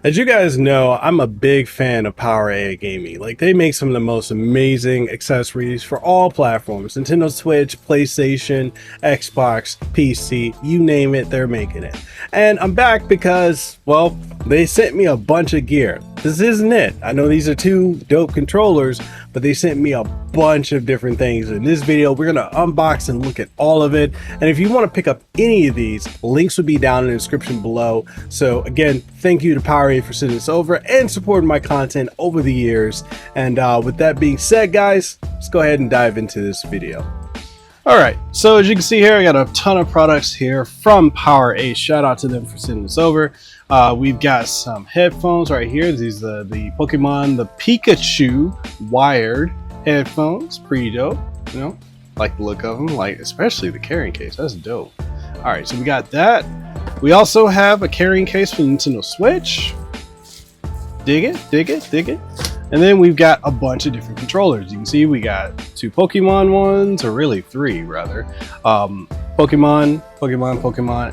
As you guys know, I'm a big fan of PowerA Gaming. Like, they make some of the most amazing accessories for all platforms. Nintendo Switch, PlayStation, Xbox, PC, you name it, they're making it. And I'm back because, well, they sent me a bunch of gear. This isn't it. I know these are two dope controllers, but they sent me a bunch of different things. In this video, we're gonna unbox and look at all of it. And if you want to pick up any of these, links will be down in the description below. So again, thank you to PowerA for sending this over and supporting my content over the years. And with that being said, guys, let's go ahead and dive into this video. All right, so as you can see here, I got a ton of products here from PowerA. Shout out to them for sending this over. We've got some headphones right here. These are the Pokemon, the Pikachu wired headphones. Pretty dope, you know, like the look of them, like especially the carrying case. That's dope. All right, so we got that. We also have a carrying case for the Nintendo Switch. Dig it, dig it, dig it. And then we've got a bunch of different controllers. You can see we got two Pokemon ones, or really three rather. Pokemon,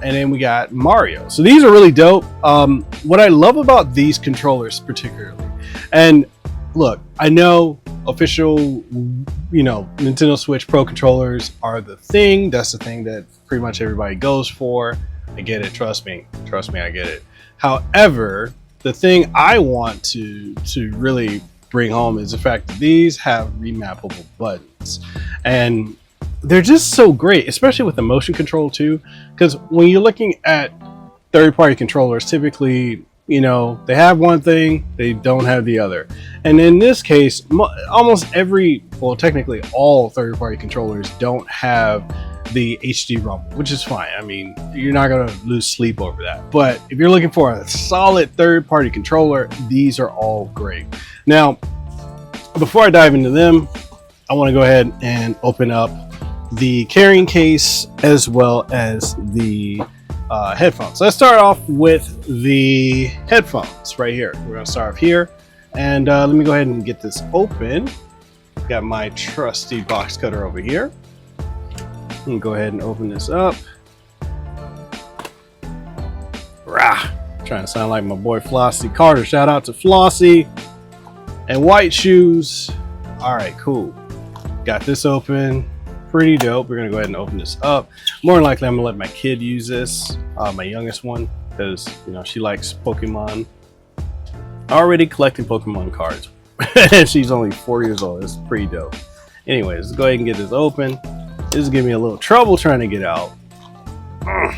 and then we got Mario. So these are really dope. What I love about these controllers particularly, and look, I know official, you know, Nintendo Switch Pro controllers are the thing. That's the thing that pretty much everybody goes for. I get it, trust me, I get it. However, the thing I want to really bring home is the fact that these have remappable buttons, and they're just so great, especially with the motion control too. Because when you're looking at third-party controllers, typically, you know, they have one thing, they don't have the other. And in this case, almost every, well, technically all third-party controllers don't have the HD rumble, which is fine. I mean, you're not gonna lose sleep over that. But if you're looking for a solid third-party controller, these are all great. Now, before I dive into them, I want to go ahead and open up the carrying case as well as the headphones. So let's start off with the headphones right here. We're gonna start off here, and let me go ahead and get this open. Got my trusty box cutter over here. Go ahead and open this up. Rah! Trying to sound like my boy Flossie Carter. Shout out to Flossie. And white shoes. All right, cool. Got this open. Pretty dope. We're gonna go ahead and open this up. More than likely, I'm gonna let my kid use this, my youngest one, because you know she likes Pokemon. Already collecting Pokemon cards. She's only 4 years old. It's pretty dope. Anyways, let's go ahead and get this open. This is giving me a little trouble trying to get out. I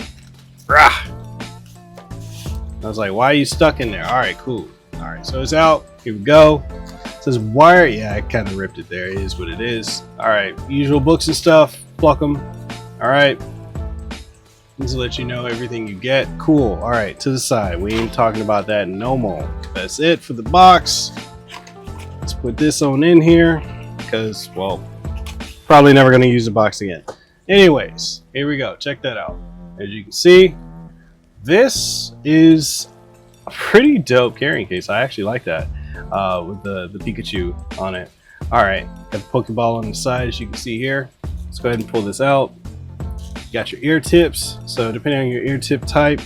was like, why are you stuck in there? All right, cool. All right, so it's out. Here we go. It says wire. Yeah, I kind of ripped it there. It is what it is. All right, usual books and stuff. Pluck them. All right. Just to let you know everything you get. Cool. All right, to the side. We ain't talking about that no more. That's it for the box. Let's put this on in here because, well, probably never going to use the box again. Anyways, here we go. Check that out. As you can see, this is a pretty dope carrying case. I actually like that with the Pikachu on it. All right, got the Pokeball on the side, as you can see here. Let's go ahead and pull this out. You got your ear tips. So depending on your ear tip type,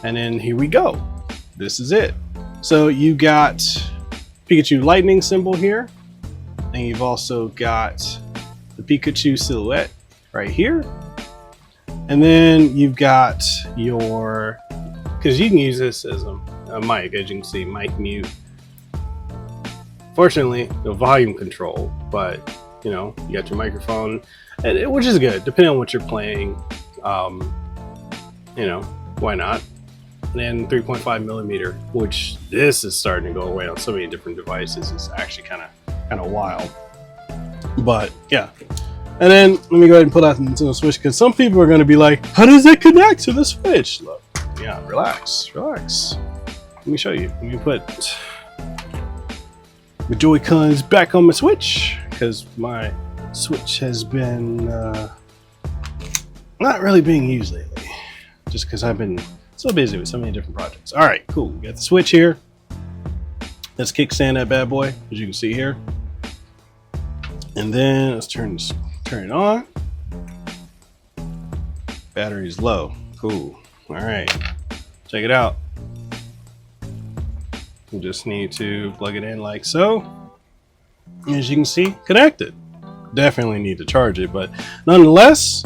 and then here we go. This is it. So you got Pikachu lightning symbol here. And you've also got the Pikachu silhouette right here. And then you've got your, because you can use this as a mic, as you can see, mic mute. Fortunately, the volume control, but you know, you got your microphone, and which is good, depending on what you're playing. You know, why not? And then 3.5 millimeter, which this is starting to go away on so many different devices. It's actually kind of wild, but yeah. And then let me go ahead and pull out the Nintendo Switch, because some people are going to be like, how does it connect to the Switch? Look, yeah, relax. Let me show you. Let me put the Joy-Cons back on my Switch, because my Switch has been not really being used lately, just because I've been so busy with so many different projects. All right, cool. We got the Switch here. Let's kickstand that bad boy, as you can see here. And then let's turn it on. Battery's low. Cool. All right, check it out. You just need to plug it in like so. As you can see, connected. Definitely need to charge it, but nonetheless,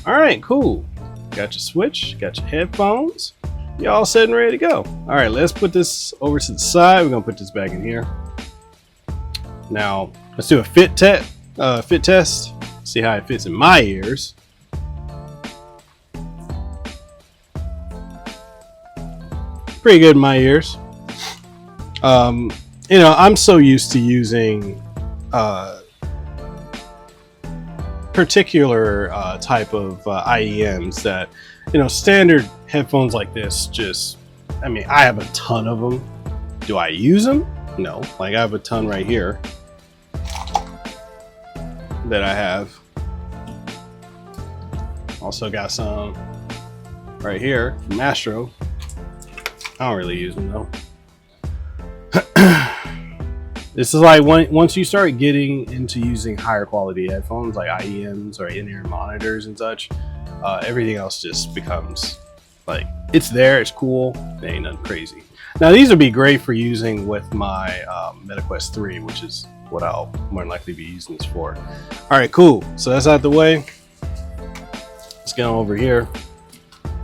all right, cool. Got your switch, got your headphones. You all set and ready to go. All right, let's put this over to the side. We're gonna put this back in here. Now, let's do a fit test. See how it fits in my ears. Pretty good in my ears. You know, I'm so used to using particular type of IEMs that, you know, standard headphones like this just, I mean, I have a ton of them. Do I use them? No. Like, I have a ton right here that I have. Also got some right here from Astro. I don't really use them though. This is like once you start getting into using higher quality headphones like IEMs or in-ear monitors and such, everything else just becomes like, it's there, it's cool, it ain't nothing crazy. Now these would be great for using with my Mekel 3, which is what I'll more than likely be using this for. All right, cool. So that's out the way. Let's get on over here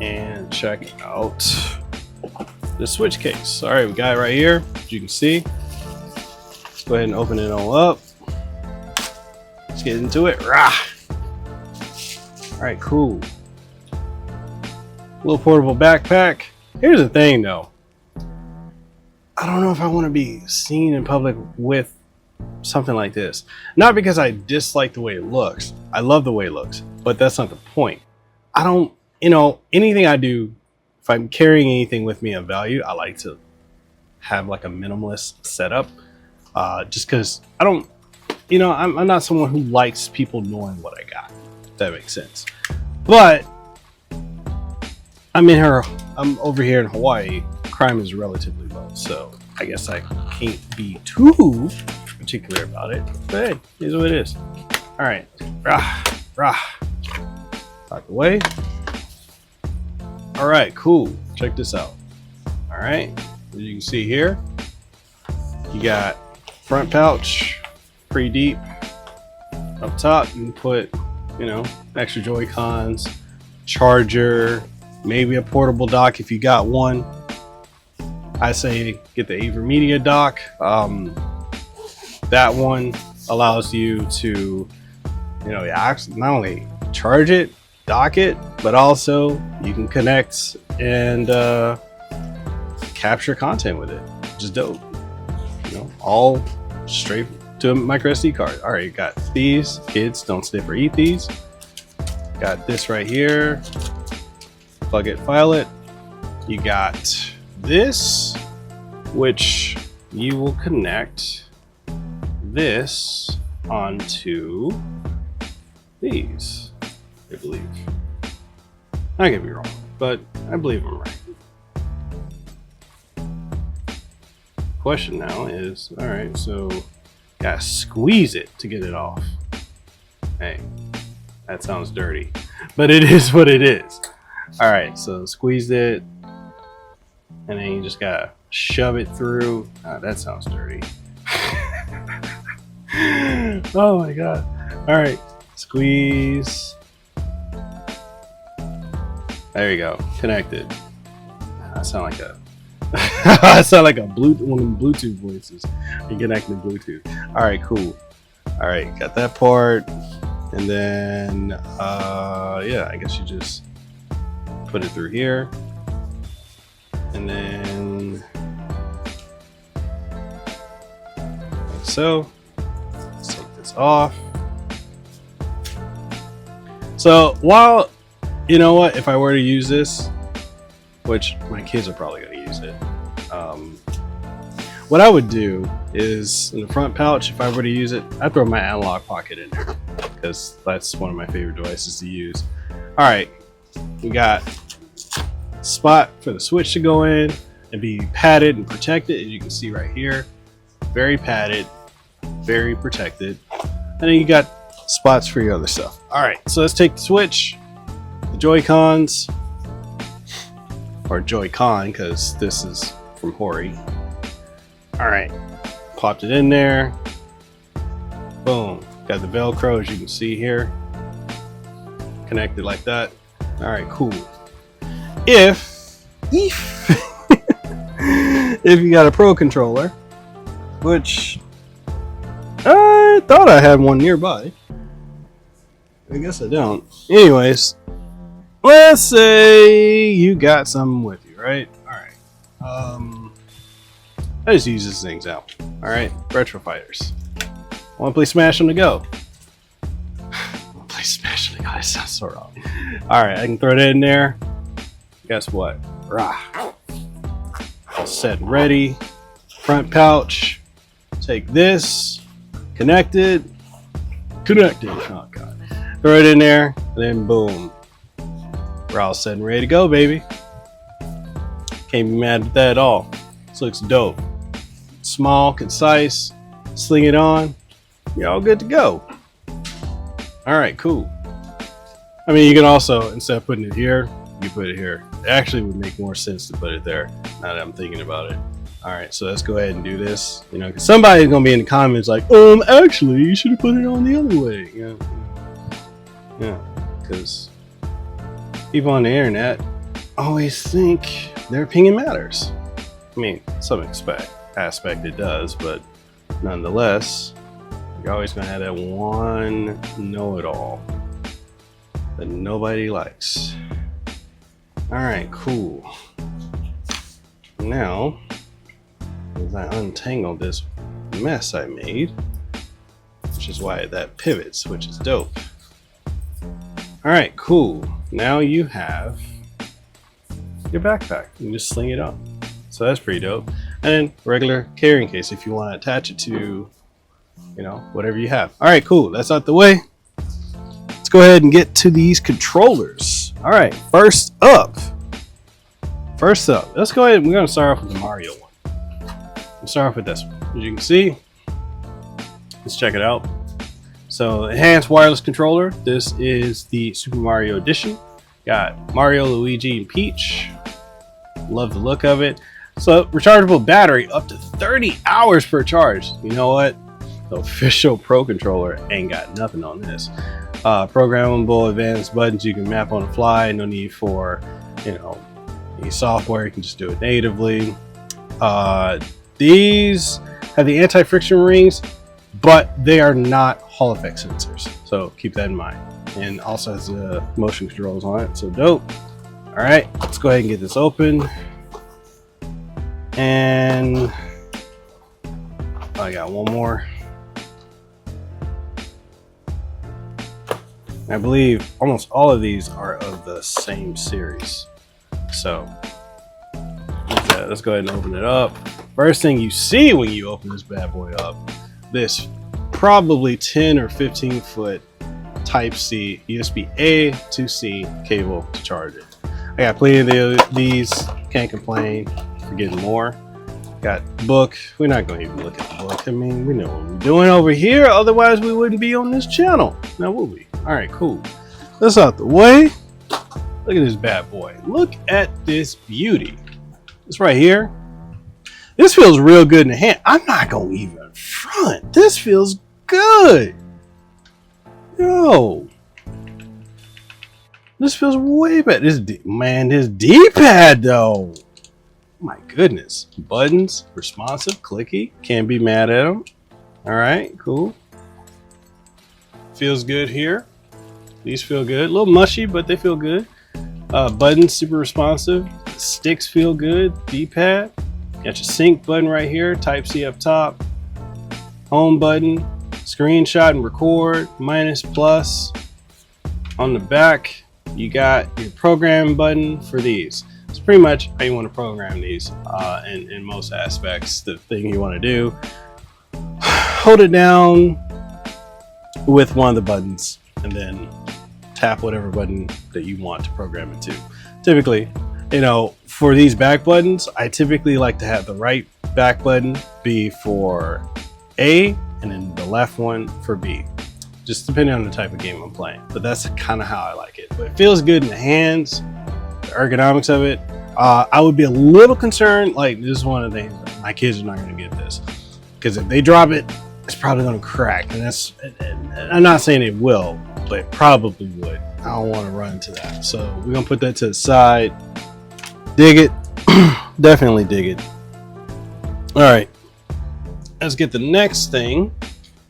and check out the switch case. All right, we got it right here, as you can see. Let's go ahead and open it all up. Let's get into it. Rah! All right, cool. Little portable backpack. Here's the thing though. I don't know if I want to be seen in public with something like this. Not because I dislike the way it looks. I love the way it looks, but that's not the point. I don't, you know, anything I do, if I'm carrying anything with me of value, I like to have like a minimalist setup. Just because I don't, you know, I'm not someone who likes people knowing what I got, if that makes sense. But I'm over here in Hawaii. Crime is relatively low, so I guess I can't be too particular about it. But hey, here's what it is. All right, rah. Out the way. All right, cool. Check this out. All right, as you can see here, you got front pouch, pretty deep. Up top, you can put, you know, extra Joy-Cons, charger, maybe a portable dock if you got one. I say get the AverMedia dock. That one allows you to, you know, actually not only charge it, dock it, but also you can connect and capture content with it, which is dope. You know, all straight to a micro SD card. All right, you got these. Kids don't sniff or eat these. Got this right here. Plug it, file it. You got this, which you will connect this onto these, I believe. I could be wrong, but I believe I'm right. Question now is, all right, so gotta squeeze it to get it off. Hey, that sounds dirty, but it is what it is. All right, so squeezed it, and then you just gotta shove it through. That sounds dirty. Oh my god. All right, squeeze. There you go, connected. I sound like a I sound like a one of the Bluetooth voices. You connecting to Bluetooth. All right, cool. All right, got that part, and then yeah, I guess you just put it through here, and then like so. Let's take this off. So while, you know what, if I were to use this, which my kids are probably going to use it, what I would do is in the front pouch, if I were to use it, I'd throw my analog pocket in there because that's one of my favorite devices to use. All right, we got a spot for the switch to go in and be padded and protected, as you can see right here. Very padded, very protected. And then you got spots for your other stuff. All right, so let's take the switch, the Joy-Cons, or Joy-Con, because this is from Hori. All right, popped it in there. Boom, got the Velcro as you can see here. Connected like that. All right, cool. If if you got a Pro controller, which I thought I had one nearby. I guess I don't. Anyways, let's say you got something with you, right? Alright. I just use this as an example. Alright, Retro Fighters. Wanna play Smash on the go? Wanna play Smash on the go? That sounds so wrong. Alright, I can throw that in there. Guess what? Rah. All set and ready. Front pouch. Take this. Connected. Oh god. Throw it in there, and then boom. We're all set and ready to go, baby. Can't be mad at that at all. This looks dope. Small, concise, sling it on. You're all good to go. Alright, cool. I mean, you can also, instead of putting it here, you put it here. It actually would make more sense to put it there, now that I'm thinking about it. Alright, so let's go ahead and do this. You know, because somebody's going to be in the comments like, actually, you should have put it on the other way. Yeah, because people on the internet always think their opinion matters. I mean, some aspect it does, but nonetheless, you're always going to have that one know-it-all that nobody likes. Alright, cool. Now, as I untangle this mess I made, which is why that pivots, which is dope. Alright, cool. Now you have your backpack. You can just sling it up. So that's pretty dope. And then regular carrying case if you want to attach it to, you know, whatever you have. Alright, cool. That's out the way. Let's go ahead and get to these controllers. Alright, first up, let's go ahead. We're going to start off with the Mario one. We'll start off with this one. As you can see, let's check it out. So, enhanced wireless controller. This is the Super Mario Edition. Got Mario, Luigi, and Peach. Love the look of it. So, rechargeable battery up to 30 hours per charge. You know what? The official Pro controller ain't got nothing on this. Programmable advanced buttons you can map on the fly. No need for, you know, any software. You can just do it natively. These have the anti-friction rings, but they are not Hall effect sensors, so keep that in mind. And also has motion controls on it, so dope. All right, let's go ahead and get this open. And I got one more. I believe almost all of these are of the same series. So let's go ahead and open it up. First thing you see when you open this bad boy up, this probably 10 or 15 foot Type C USB A to C cable to charge it. I got plenty of these, can't complain for getting more. Got book. We're not going to even look at the book. I mean, we know what we're doing over here, otherwise we wouldn't be on this channel. Now will we? All right, cool. That's out the way. Look at this bad boy. Look at this beauty. This right here. This feels real good in the hand. I'm not going to even front. This feels good. Yo. This feels way better. This D-pad though. My goodness. Buttons, responsive, clicky. Can't be mad at them. All right, cool. Feels good here. These feel good. A little mushy, but they feel good. Buttons, super responsive. Sticks feel good. D-pad. Got your sync button right here. Type C up top. Home button. Screenshot and record. Minus, plus. On the back, you got your program button for these. It's pretty much how you want to program these in most aspects. The thing you want to do, hold it down with one of the buttons and then tap whatever button that you want to program it to. Typically, you know, for these back buttons, I typically like to have the right back button be for A and then the left one for B. Just depending on the type of game I'm playing. But that's kind of how I like it. But it feels good in the hands. The ergonomics of it, I would be a little concerned. Like, this is one of the things, my kids are not going to get this, because if they drop it, it's probably going to crack. And that's, I'm not saying it will, but it probably would. I don't want to run into that. So we're going to put that to the side. Dig it. Definitely dig it. All right. Let's get the next thing,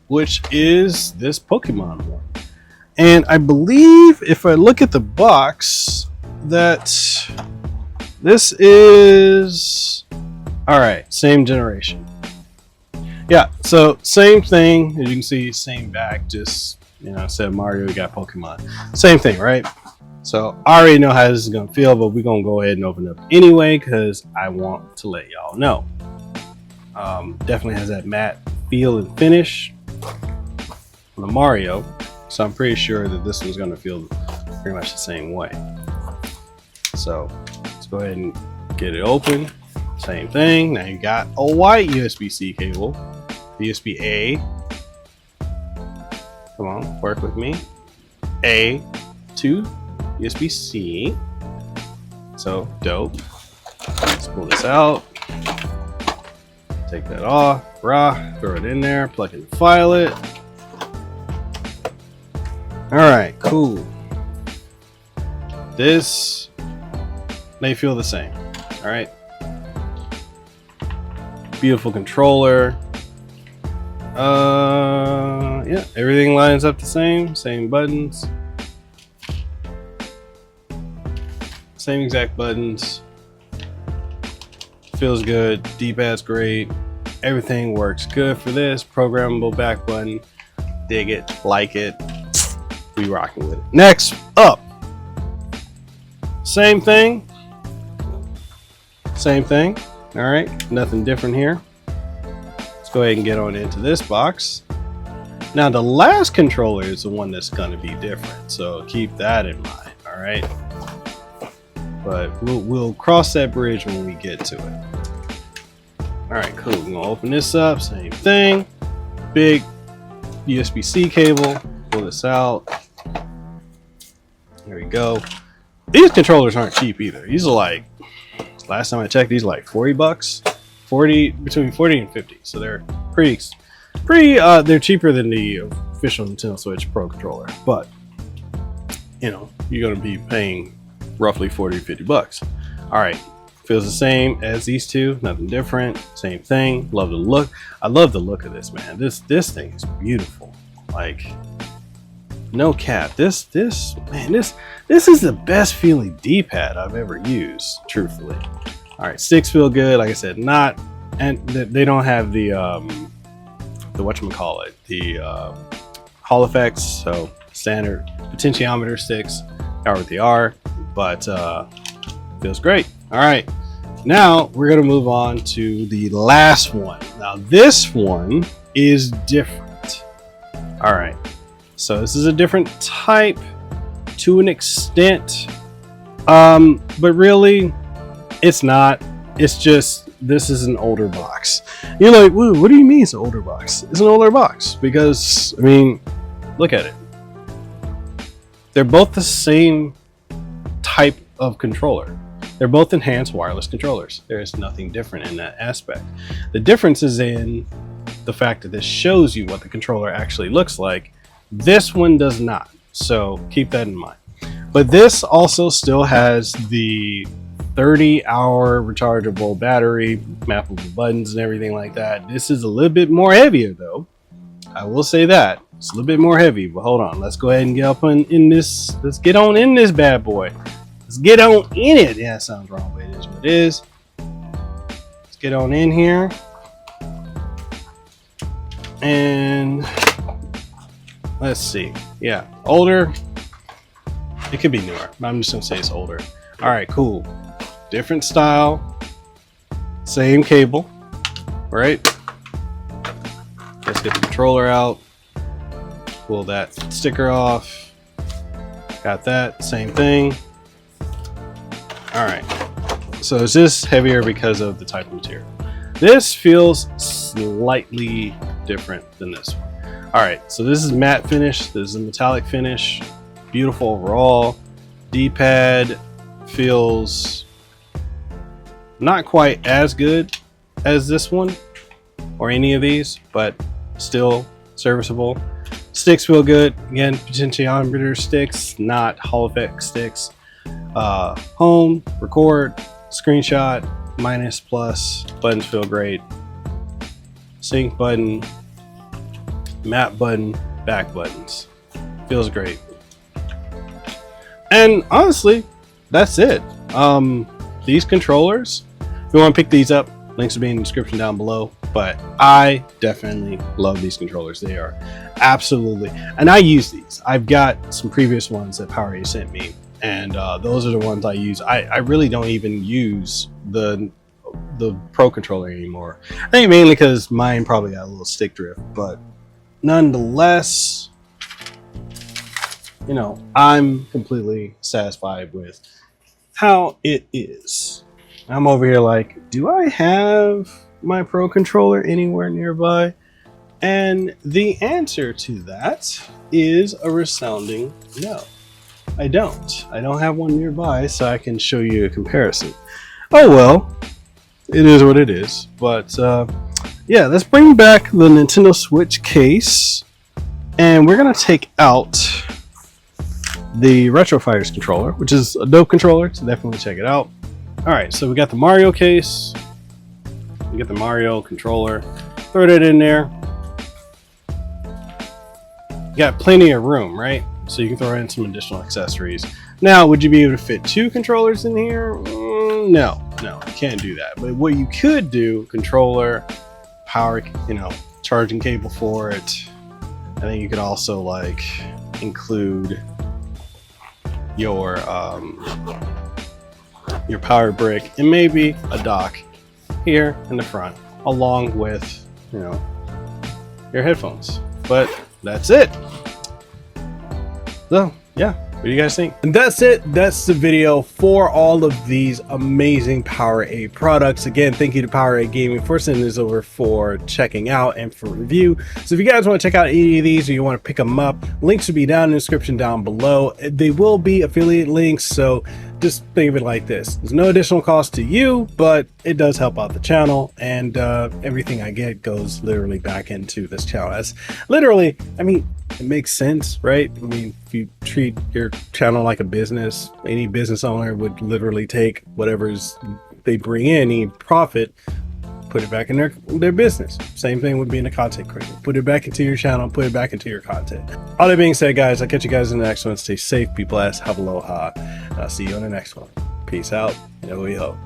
which is this Pokemon one. And I believe if I look at the box, that this is, all right, same generation. Yeah, so same thing. As you can see, same back, just, you know, instead of Mario, we got Pokemon. Same thing, right? So I already know how this is going to feel, but we're going to go ahead and open it up anyway, because I want to let y'all know. Definitely has that matte feel and finish on the Mario. So I'm pretty sure that this one's going to feel pretty much the same way. So let's go ahead and get it open. Same thing. Now you got a white USB-C cable, USB-A. Come on, work with me. A to USB-C. So dope. Let's pull this out. Take that off. Throw it in there. Plug it and file it. All right, cool. This may feel the same. All right. Beautiful controller. Yeah, everything lines up the same buttons. Same exact buttons. Feels good. D-pad's great. Everything works good for this. Programmable back button. Dig it, like it. We rocking with it. Next up. Same thing. Same thing. All right, nothing different here. Let's go ahead and get on into this box. Now the last controller is the one that's going to be different, so keep that in mind. All right, but we'll cross that bridge when we get to it. All right, cool. We're gonna open this up. Same thing. Big USB-C cable. Pull this out. There we go. These controllers aren't cheap either. These are like, last time I checked, these are like $40, between 40 and 50. So they're pretty, they're cheaper than the official Nintendo Switch Pro controller. But, you know, you're going to be paying roughly 40 or 50 bucks. All right. Feels the same as these two. Nothing different. Same thing. Love the look. I love the look of this, man. This thing is beautiful. Like, no cap. This is the best feeling D-pad I've ever used, truthfully. All right, sticks feel good. Like I said, and they don't have the whatchamacallit, the Hall effects. So standard potentiometer sticks are what they are, but feels great. All right, now we're gonna move on to the last one. Now this one is different. All right. So this is a different type to an extent, but really it's not. It's just, this is an older box. You're like, woo, what do you mean it's an older box? It's an older box because, I mean, look at it. They're both the same type of controller. They're both enhanced wireless controllers. There is nothing different in that aspect. The difference is in the fact that this shows you what the controller actually looks like. This one does not, so keep that in mind. But this also still has the 30-hour rechargeable battery, mappable buttons and everything like that. This is a little bit more heavier though. I will say that. It's a little bit more heavy, but hold on. Let's go ahead and get up in this. Let's get on in this bad boy. Let's get on in it. Yeah, that sounds wrong, but it is what it is. Let's get on in here. And let's see. Yeah, older. It could be newer, but I'm just gonna say it's older. All right, cool. Different style, same cable, right? Let's get the controller out. Pull that sticker off. Got that, same thing. All right. So is this heavier because of the type of material? This feels slightly different than this one. All right, so this is matte finish. This is a metallic finish. Beautiful overall. D-pad feels Not quite as good as this one or any of these, but still serviceable. Sticks feel good. Again, potentiometer sticks, not Hall effect sticks. Home, record, screenshot, minus, plus, buttons feel great. Sync button, map button, back buttons. Feels great. And honestly, that's it. These controllers, if you want to pick these up, links will be in the description down below. But I definitely love these controllers. They are absolutely, and I use these. I've got some previous ones that PowerA sent me, and those are the ones I use. I really don't even use the Pro controller anymore. I think mainly because mine probably got a little stick drift, but nonetheless, you know, I'm completely satisfied with how it is. I'm over here like, do I have my Pro controller anywhere nearby? And the answer to that is a resounding no. I don't have one nearby, so I can show you a comparison. Oh well, it is what it is. But yeah, let's bring back the Nintendo Switch case, and we're gonna take out the Retro Fighters controller, which is a dope controller, so definitely check it out. Alright, so we got the Mario case, we get the Mario controller, throw that in there. You got plenty of room, right? So you can throw in some additional accessories. Now, would you be able to fit 2 controllers in here? No, you can't do that. But what you could do, controller, power, you know, charging cable for it. I think you could also like include your power brick and maybe a dock here in the front, along with, you know, your headphones. But that's it. So yeah, what do you guys think? And that's it. That's the video for all of these amazing PowerA products. Again, thank you to PowerA Gaming for sending this over for checking out and for review. So if you guys want to check out any of these or you want to pick them up, links will be down in the description down below. They will be affiliate links, so just think of it like this. There's no additional cost to you, but it does help out the channel, and everything I get goes literally back into this channel. That's literally, I mean, it makes sense, right? I mean, if you treat your channel like a business, any business owner would literally take whatever's they bring in, any profit, put it back in their business. Same thing would be in a content creator. Put it back into your channel, put it back into your content. All that being said, guys, I'll catch you guys in the next one. Stay safe, be blessed, have aloha. I'll see you on the next one. Peace out, and we hope.